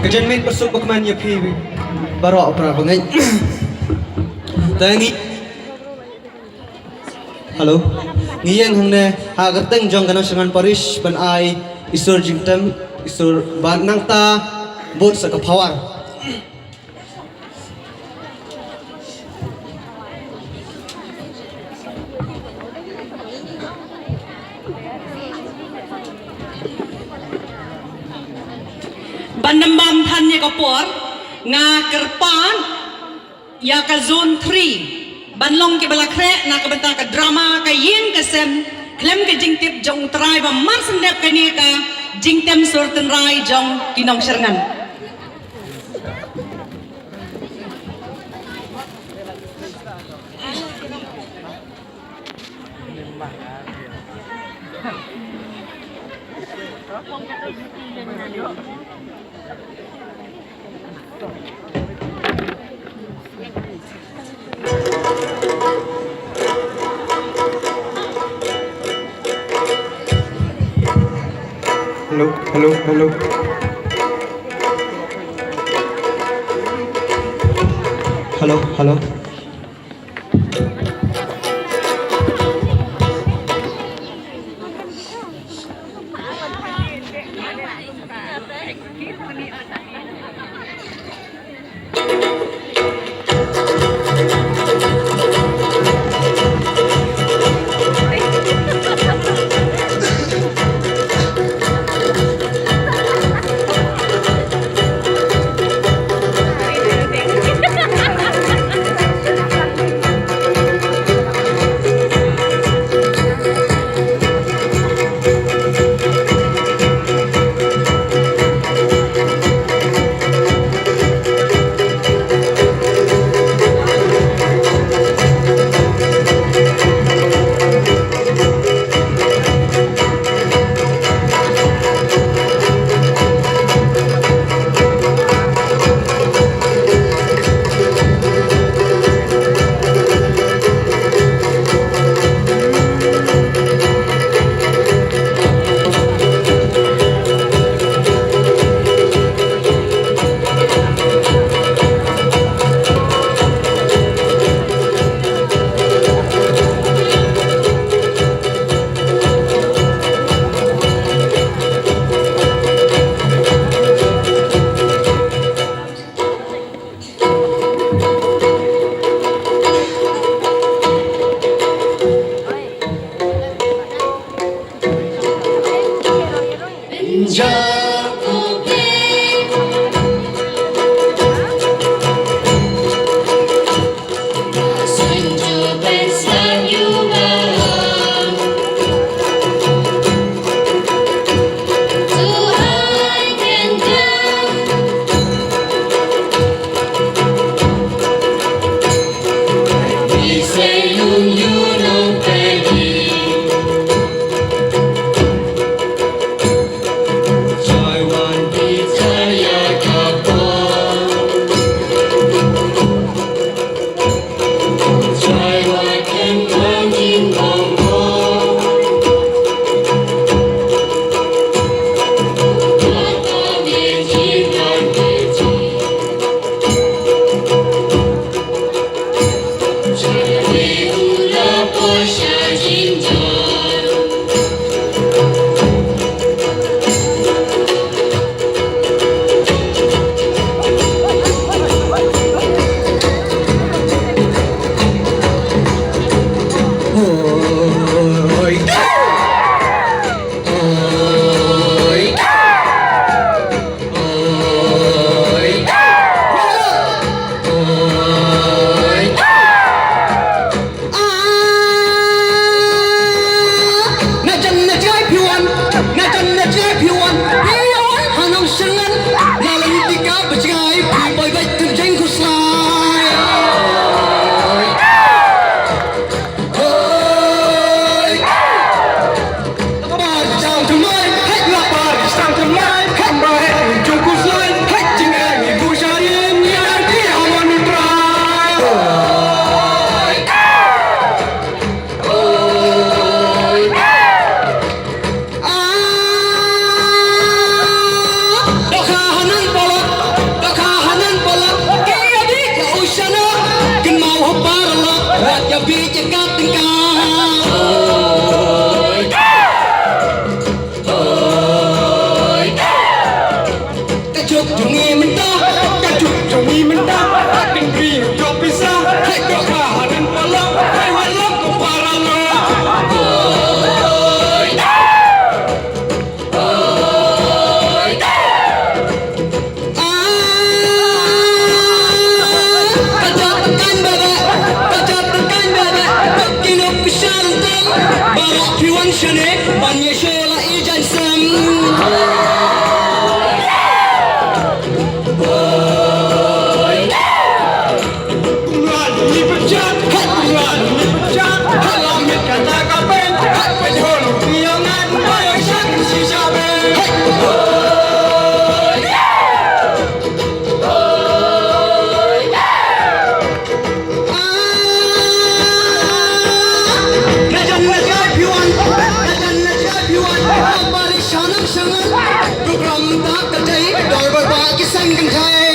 Kajanmin pasok pagman ya pi baro pra bangai. Tangi. Halo. Ngiyang hangne hagateng jong kanang sangan parish ban ai isur jingtam isur ban nang ta bot sa kapawar. Bandambam tanya kapor nga kerpan ya ka zone 3 banlong ke balakre na kabanta ka drama ka yin kasem klem ke jingtip jong trai ba mar sendep kani ka jingtem surten rai jong kinong serengan Hello, hello, hello. Hello, hello. sangat program tak terjadi Doi berbagi sangkan hai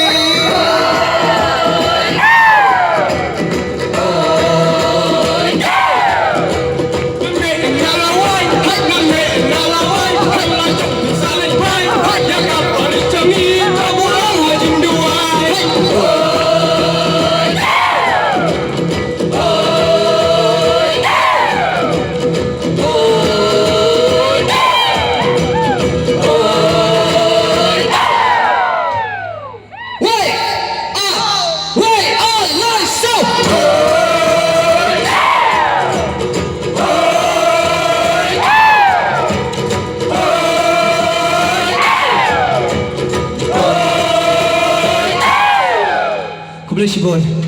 Kau boleh si boy